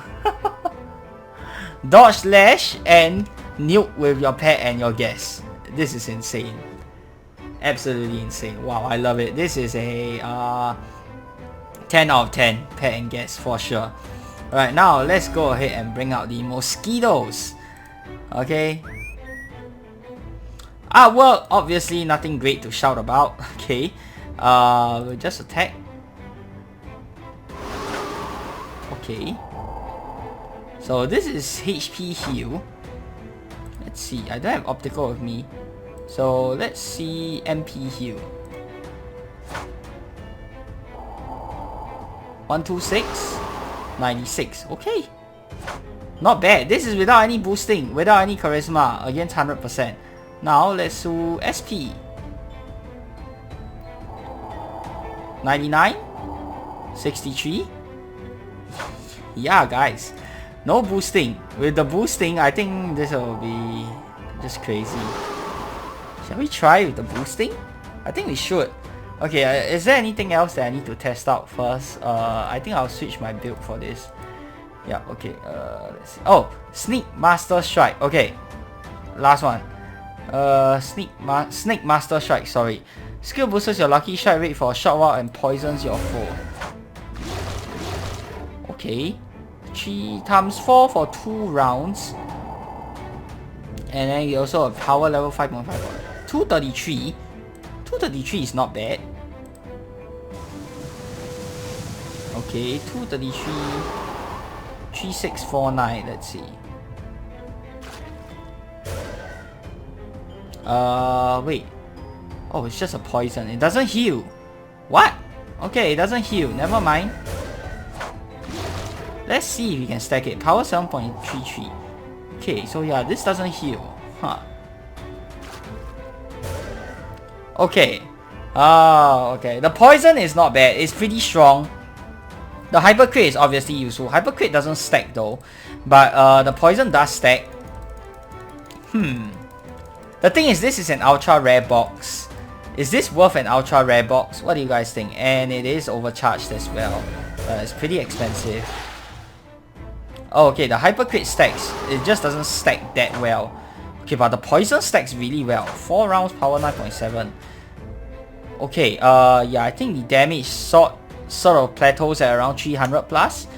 Dodge Slash and nuke with your pet and your guess. This is insane. Absolutely insane. Wow, I love it. This is a 10 out of 10 pet and guess for sure. Alright, now let's go ahead and bring out the mosquitoes. Okay. Well, obviously nothing great to shout about. Okay. We'll just attack. Okay. So this is HP heal. Let's see. I don't have optical with me. So let's see MP heal. 126. 96. Okay. Not bad. This is without any boosting, without any charisma, against 100%. Now let's do SP. 99. 63. Yeah, guys. No boosting. With the boosting, I think this will be just crazy. Shall we try with the boosting? I think we should. Okay, is there anything else that I need to test out first? I think I'll switch my build for this. Yeah, okay. Let's see. Oh, Sneak Master Strike. Okay. Last one. Snake Master Strike, sorry. Skill boosts your lucky strike rate for a short while and poisons your foe. Okay. 3 times 4 for 2 rounds. And then you also have power level 5.5. 233. 233 is not bad. Okay, 233. 3649, let's see. Wait. Oh, it's just a poison. It doesn't heal. What? Okay, it doesn't heal. Never mind. Let's see if we can stack it. Power 7.33. Okay, so yeah, this doesn't heal. Huh. Okay. Okay. The poison is not bad. It's pretty strong. The hyper crit is obviously useful. Hyper crit doesn't stack though. But the poison does stack. The thing is, this is an ultra rare box. Is this worth an ultra rare box? What do you guys think? And it is overcharged as well. It's pretty expensive. Oh, okay, the hyper crit stacks. It just doesn't stack that well. Okay, but the poison stacks really well. 4 rounds, power 9.7. Okay, yeah, I think the damage sort of plateaus at around 300 plus.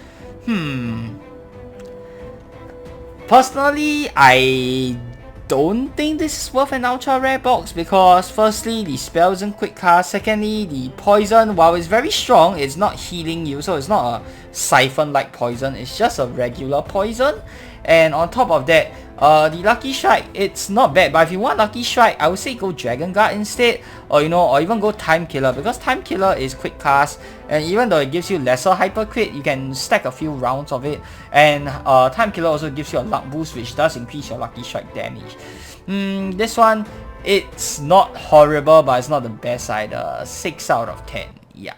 Personally, I don't think this is worth an ultra rare box because firstly, the spell isn't quick cast. Secondly, the poison, while it's very strong, it's not healing you, so it's not a siphon like poison, it's just a regular poison. And on top of that, the Lucky Strike, it's not bad, but if you want Lucky Strike, I would say go Dragon Guard instead, or or even go Time Killer, because Time Killer is quick cast, and even though it gives you lesser hyper crit, you can stack a few rounds of it, and Time Killer also gives you a luck boost, which does increase your Lucky Strike damage. This one, it's not horrible, but it's not the best either. 6 out of 10, yeah.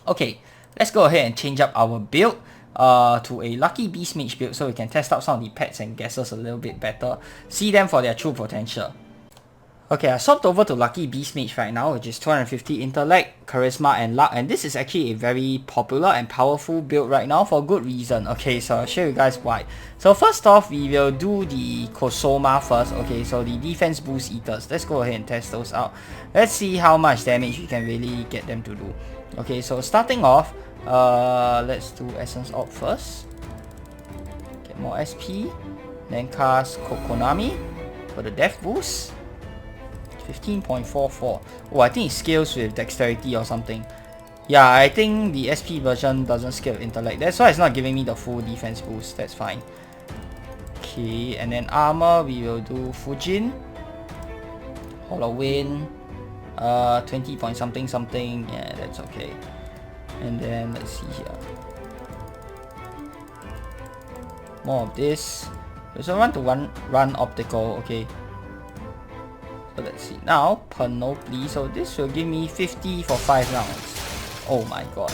Okay, let's go ahead and change up our build to a Lucky Beast Mage build so we can test out some of the pets and guesses a little bit better, see them for their true potential. Okay, I swapped over to Lucky Beast Mage right now, which is 250 intellect, charisma and luck, and this is actually a very popular and powerful build right now for good reason. Okay, so I'll show you guys why. So first off, we will do the Kosoma first. Okay, so the defense boost eaters. Let's go ahead and test those out. Let's see how much damage we can really get them to do. Okay, so starting off, let's do Essence Orb first. Get more SP. Then cast Kokonami for the death boost. 15.44. Oh, I think it scales with dexterity or something. Yeah, I think the SP version doesn't scale with intellect. That's why it's not giving me the full defense boost. That's fine. Okay, and then armor, we will do Fujin. Hollow Wind. 20 point something something. Yeah, that's okay. And then let's see here. More of this. So I want to run optical. Okay. So let's see. Now, Panoply. So this will give me 50 for 5 rounds. Oh my god.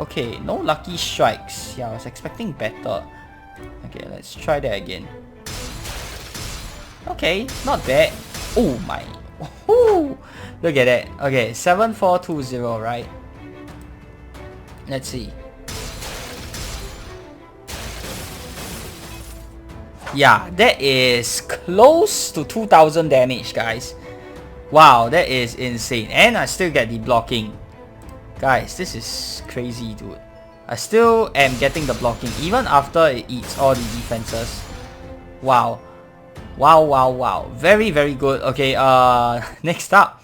Okay, no lucky strikes. Yeah, I was expecting better. Okay, let's try that again. Okay, not bad. Oh my. Woohoo! Look at that. Okay, 7420, right? Let's see. Yeah, that is close to 2000 damage, guys. Wow, that is insane. And I still get the blocking. Guys, this is crazy, dude. I still am getting the blocking even after it eats all the defenses. Wow. Wow, wow, wow. Very, very good. Okay, next up.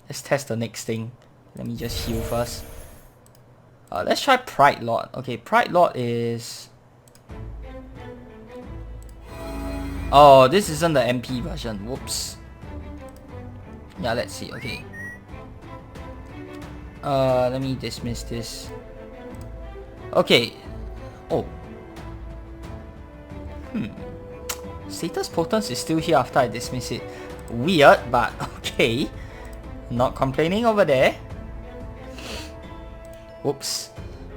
Let's test the next thing. Let me just heal first. Let's try Pride Lord. Okay, Pride Lord is... Oh, this isn't the MP version. Whoops. Yeah, let's see. Okay. Let me dismiss this. Okay. Oh. Status Potence is still here after I dismiss it. Weird, but okay. Not complaining over there. Whoops.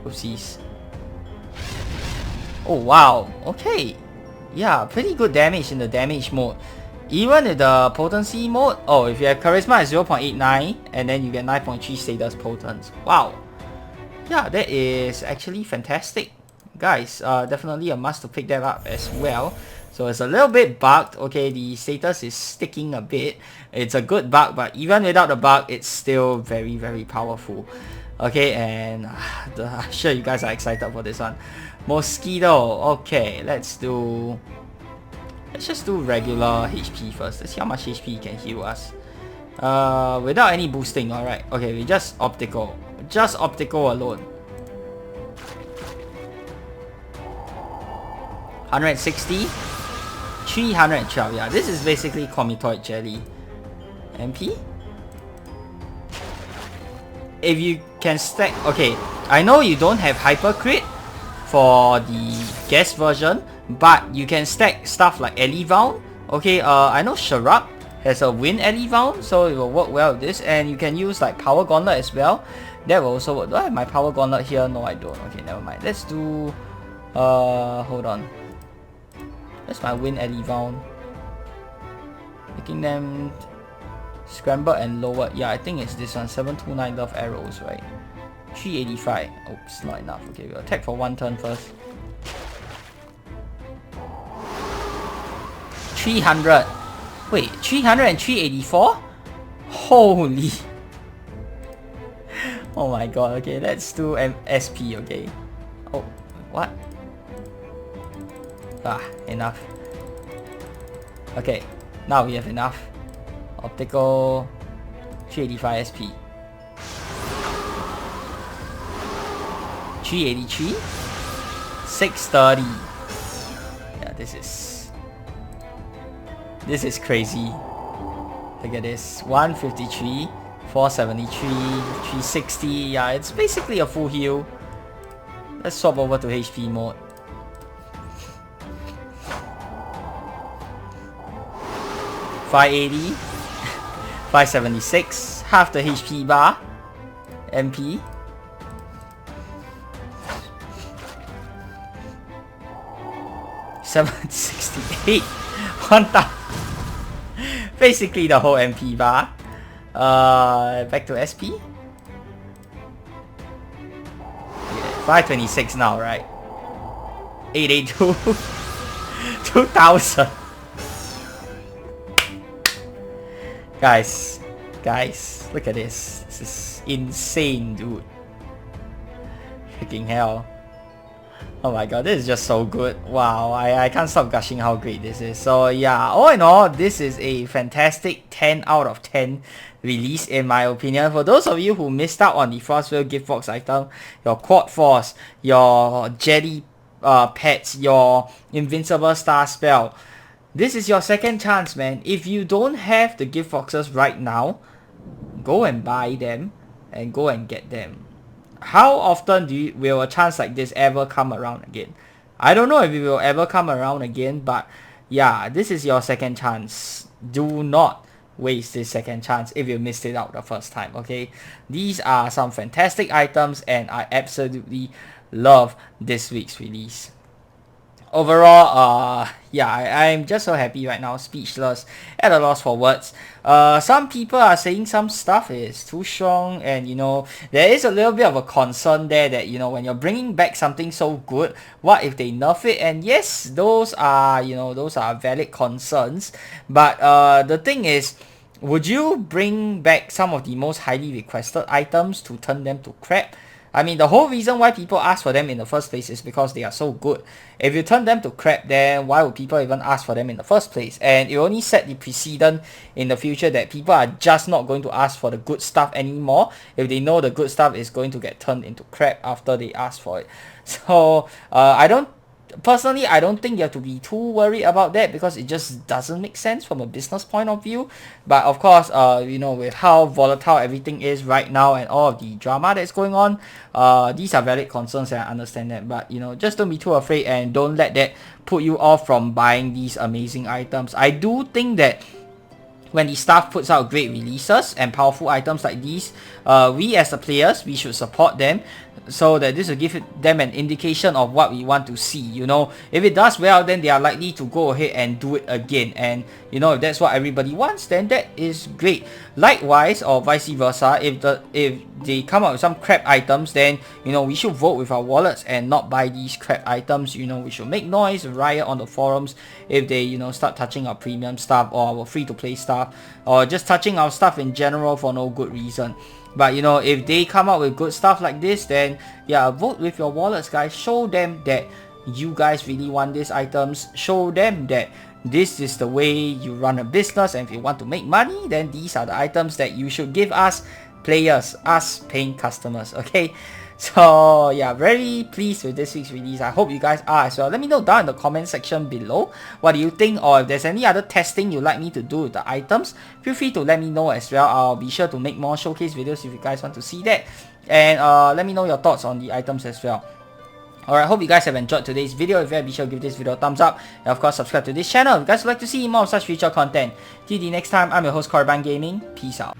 Whoopsies. Oh, wow. Okay. Yeah, pretty good damage in the damage mode. Even in the potency mode, oh, if you have charisma at 0.89 and then you get 9.3 status potence. Wow. Yeah, that is actually fantastic. Guys, definitely a must to pick that up as well. So it's a little bit bugged. Okay, the status is sticking a bit. It's a good bug, but even without the bug, it's still very, very powerful. Okay, and I'm sure you guys are excited for this one. Mosquito. Okay, let's just do regular HP first. Let's see how much HP can heal us. Without any boosting, alright. Okay, we just optical. Just optical alone. 160. 312. Yeah, this is basically Comitoid Jelly. MP? if you can stack, okay, I know you don't have hyper crit for the guest version, but you can stack stuff like Elivound. Okay, I know Sharab has a Wind Elivound, so it will work well with this, and you can use like Power Gauntlet as well. That will also work. Do I have my Power Gauntlet here? No, I don't. Okay, never mind. Let's do, hold on. That's my Wind Elivound. Making them scramble and lower. Yeah, I think it's this one. 729 love arrows, right? 385. Oops, not enough. Okay, we'll attack for 1 turn first. 300. Wait, 300 and 384? Holy. Oh my god. Okay, let's do SP, okay. Oh, what? Ah, enough. Okay, now we have enough. Optical 385 SP. 383. 630. Yeah, this is crazy. Look at this. 153, 473, 360. Yeah, it's basically a full heal. Let's swap over to HP mode. $580, 576, half the HP bar, MP. $768, 1,000. Basically the whole MP bar. Back to SP. Yeah, 526 now, right? 882, 2,000. Guys, look at this. This is insane, dude. Freaking hell. Oh my god, this is just so good. Wow, I can't stop gushing how great this is. So yeah, all in all, this is a fantastic 10 out of 10 release in my opinion. For those of you who missed out on the Frostveil Giftbox item, your Quad Force, your Jelly pets, your Invincible Star Spell, this is your second chance, man. If you don't have the gift boxes right now, go and buy them and go and get them. How often will a chance like this ever come around again? I don't know if it will ever come around again, but yeah, this is your second chance. Do not waste this second chance if you missed it out the first time, okay? These are some fantastic items and I absolutely love this week's release. Overall, yeah, I'm just so happy right now, speechless, at a loss for words. Some people are saying some stuff is too strong, and you know, there is a little bit of a concern there that, you know, when you're bringing back something so good, what if they nerf it? And yes, those are, you know, those are valid concerns, but the thing is, would you bring back some of the most highly requested items to turn them to crap? I mean, the whole reason why people ask for them in the first place is because they are so good. If you turn them to crap, then why would people even ask for them in the first place? And it only set the precedent in the future that people are just not going to ask for the good stuff anymore if they know the good stuff is going to get turned into crap after they ask for it. So, Personally, I don't think you have to be too worried about that because it just doesn't make sense from a business point of view. But of course, you know, with how volatile everything is right now and all of the drama that's going on, these are valid concerns and I understand that. But, you know, just don't be too afraid and don't let that put you off from buying these amazing items. I do think that when the staff puts out great releases and powerful items like these, we as the players, we should support them so that this will give them an indication of what we want to see. You know, if it does well, then they are likely to go ahead and do it again. And you know, if that's what everybody wants, then that is great. Likewise, or vice versa, if they come out with some crap items, then you know, we should vote with our wallets and not buy these crap items. You know, we should make noise, riot on the forums if they, you know, start touching our premium stuff or our free-to-play stuff, or just touching our stuff in general for no good reason. But you know, if they come out with good stuff like this, then yeah, vote with your wallets, guys. Show them that you guys really want these items. Show them that this is the way you run a business, and if you want to make money, then these are the items that you should give us players, us paying customers, okay? So yeah, very pleased with this week's release. I hope you guys are as well. Let me know down in the comment section below what do you think, or if there's any other testing you'd like me to do with the items, feel free to let me know as well. I'll be sure to make more showcase videos if you guys want to see that. And let me know your thoughts on the items as well. Alright, hope you guys have enjoyed today's video. If you have, be sure to give this video a thumbs up. And of course, subscribe to this channel if you guys would like to see more of such future content. Till the next time, I'm your host, Korban Gaming. Peace out.